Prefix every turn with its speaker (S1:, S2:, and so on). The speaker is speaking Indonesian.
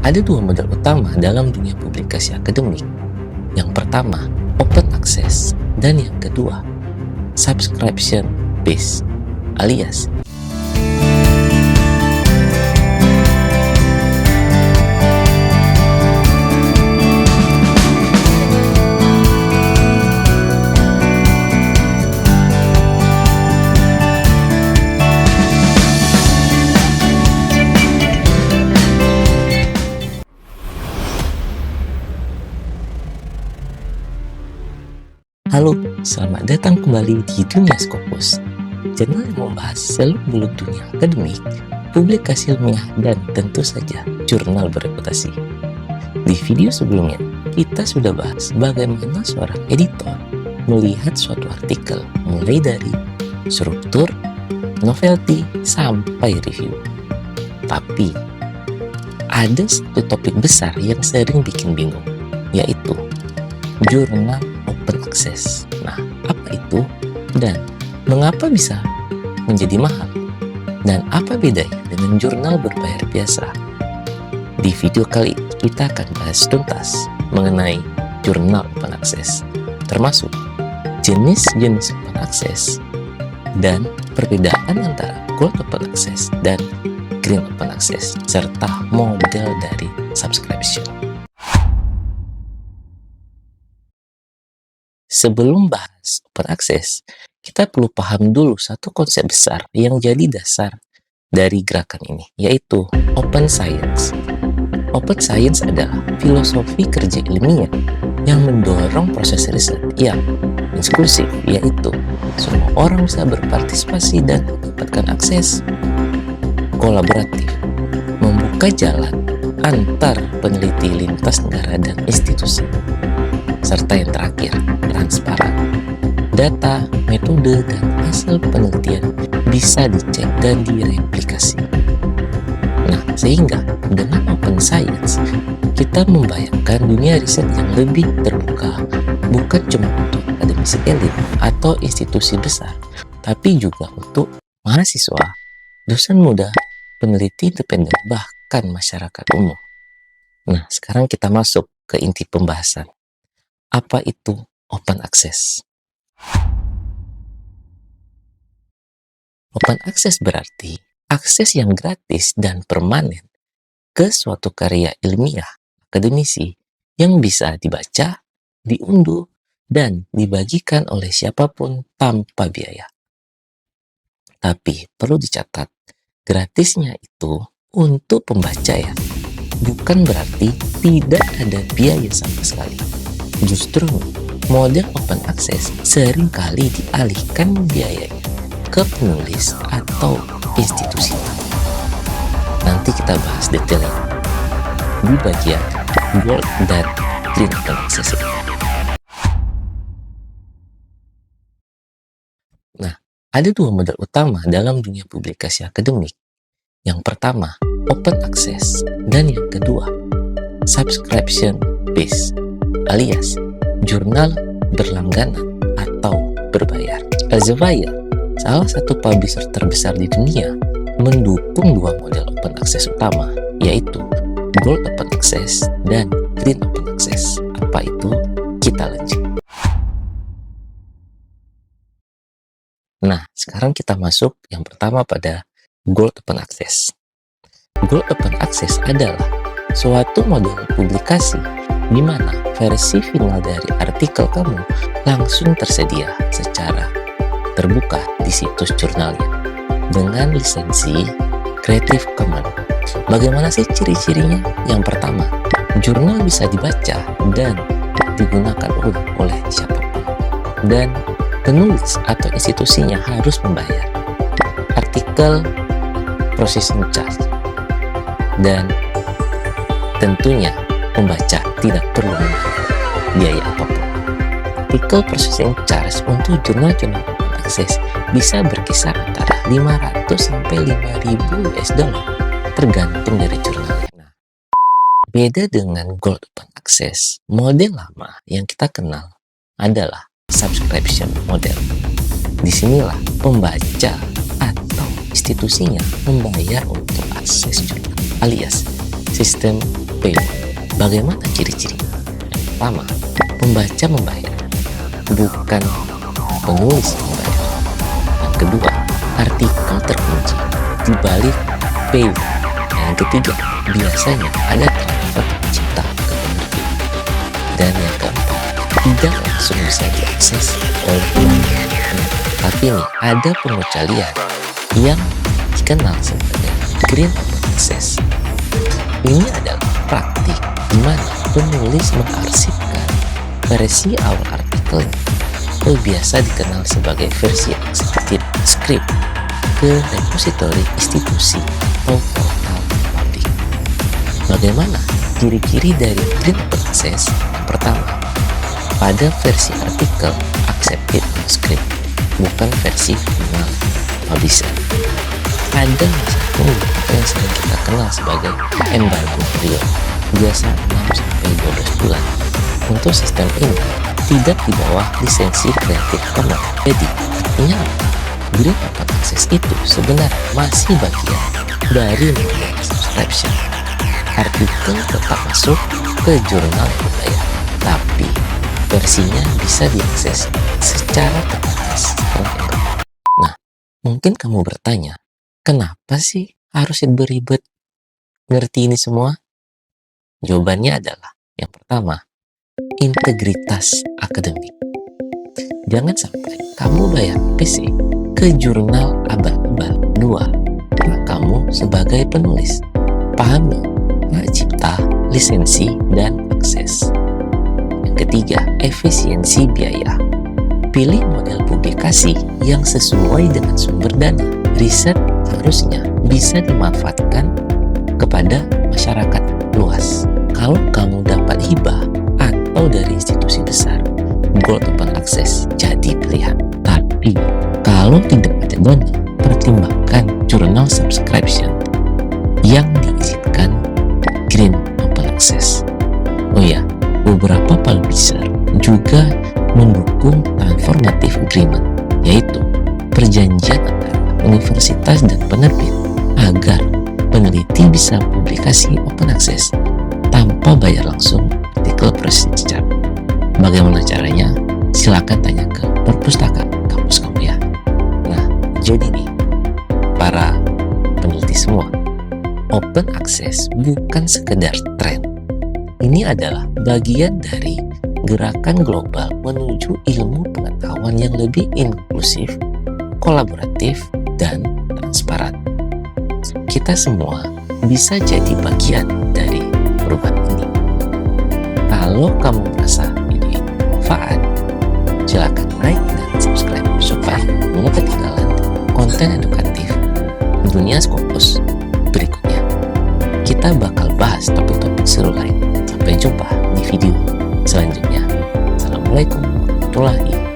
S1: Ada dua model utama dalam dunia publikasi akademik. Yang pertama, open access, dan yang kedua, subscription based, alias Halo, selamat datang kembali di Dunia Scopus, channel yang membahas seluk-beluk dunia akademik, publikasi ilmiah, dan tentu saja jurnal bereputasi. Di video sebelumnya, kita sudah bahas bagaimana seorang editor melihat suatu artikel mulai dari struktur, novelty, sampai review. Tapi, ada satu topik besar yang sering bikin bingung, yaitu jurnal open access. Nah, apa itu dan mengapa bisa menjadi mahal? Dan apa bedanya dengan jurnal berbayar biasa? Di video kali ini kita akan bahas tuntas mengenai jurnal open access, termasuk jenis-jenis open access dan perbedaan antara gold open access dan green open access, serta model dari subscription. Sebelum bahas open access, kita perlu paham dulu satu konsep besar yang jadi dasar dari gerakan ini, yaitu open science. Open science adalah filosofi kerja ilmiah yang mendorong proses riset yang inklusif, yaitu semua orang bisa berpartisipasi dan mendapatkan akses, kolaboratif, membuka jalan antar peneliti lintas negara dan institusi, serta yang terakhir, transparan. Data, metode, dan hasil penelitian bisa dicek dan direplikasi. Nah, sehingga dengan open science, kita membayangkan dunia riset yang lebih terbuka, bukan cuma untuk akademisi elit atau institusi besar, tapi juga untuk mahasiswa, dosen muda, peneliti independen, bahkan masyarakat umum. Nah, sekarang kita masuk ke inti pembahasan. Apa itu open access? Open access berarti akses yang gratis dan permanen ke suatu karya ilmiah akademisi yang bisa dibaca, diunduh, dan dibagikan oleh siapapun tanpa biaya. Tapi perlu dicatat, gratisnya itu untuk pembaca ya, bukan berarti tidak ada biaya sama sekali. Justru model open access seringkali dialihkan biayanya ke penulis atau institusi. Nanti kita bahas detailnya di bagian gold dan green open access. Nah, ada dua model utama dalam dunia publikasi akademik. Yang pertama, open access, dan yang kedua, subscription based, alias jurnal berlangganan atau berbayar. Elsevier, salah satu publisher terbesar di dunia, mendukung dua model open access utama, yaitu gold open access dan green open access. Apa itu? Kita lanjut. Nah, sekarang kita masuk yang pertama pada gold open access. Gold open access adalah suatu model publikasi di mana versi final dari artikel kamu langsung tersedia secara terbuka di situs jurnalnya dengan lisensi Creative Commons. Bagaimana sih ciri-cirinya? Yang pertama, jurnal bisa dibaca dan digunakan ulang oleh siapapun, dan penulis atau institusinya harus membayar artikel processing charge, dan tentunya pembaca tidak perlu membayar biaya apapun. Artikel processing charge untuk jurnal-jurnal open access bisa berkisar antara 500 sampai 5.000 US dollar tergantung dari jurnalnya. Nah, beda dengan gold open access, model lama yang kita kenal adalah subscription model. Disinilah pembaca atau institusinya membayar untuk akses jurnal, alias sistem Pay. Bagaimana ciri-ciri? Yang pertama, pembaca membayar, bukan penulis membayar. Yang kedua, artikel terkunci di balik pay. Yang ketiga, biasanya ada transfer cipta ke penerbit. Dan yang keempat, tidak langsung bisa diakses oleh pelanggan. Tapi nih, ada pengecualian yang dikenal sebagai Green Open Access. Ini adalah praktik di mana penulis mengarsipkan versi awal artikelnya, atau biasa dikenal sebagai versi executed script, ke repositori institusi atau portal publik. Bagaimana ciri-ciri dari Green Open Access? Yang pertama, pada versi artikel accepted script, bukan versi final publisher. Ada masa tunggu yang sering kita kenal sebagai embargo period, biasa 6-12 bulan. Untuk sistem ini tidak di bawah lisensi Creative Commons. Jadi, artinya apa? Green Open Access itu sebenarnya masih bagian dari model subscription. Artikel tetap masuk ke jurnal yang berbayar, tapi versinya bisa diakses secara terbatas setelah embargo. Nah, mungkin kamu bertanya, kenapa sih harus ribet-ribet ngerti ini semua? Jawabannya adalah, yang pertama, integritas akademik. Jangan sampai kamu bayar PC ke jurnal abal-abal. Dua, kamu sebagai penulis pahami hak cipta, lisensi, dan akses. Yang ketiga, efisiensi biaya. Pilih model publikasi yang sesuai dengan sumber dana. Riset harusnya bisa dimanfaatkan kepada masyarakat luas. Kalau kamu dapat hibah atau dari institusi besar, Gold Open Access jadi pilihan. Tapi kalau tidak ada dana, pertimbangkan jurnal subscription yang diizinkan Green Open Access. Oh ya, beberapa publisher juga mendukung transformative agreement, yaitu perjanjian antara universitas dan penerbit agar peneliti bisa publikasi open access tanpa bayar langsung artikel prescription. Bagaimana caranya? Silakan tanya ke perpustakaan kampus kamu ya. Nah, jadi nih, para peneliti semua, open access bukan sekedar tren. Ini adalah bagian dari gerakan global menuju ilmu pengetahuan yang lebih inklusif, kolaboratif, dan transparan. Kita semua bisa jadi bagian dari perubahan ini. Kalau kamu merasa ini bermanfaat, silakan like dan subscribe supaya tidak ketinggalan konten edukatif dunia Scopus berikutnya. Kita bakal bahas topik-topik seru lain. Sampai jumpa di video selanjutnya. Assalamualaikum warahmatullahi wabarakatuh.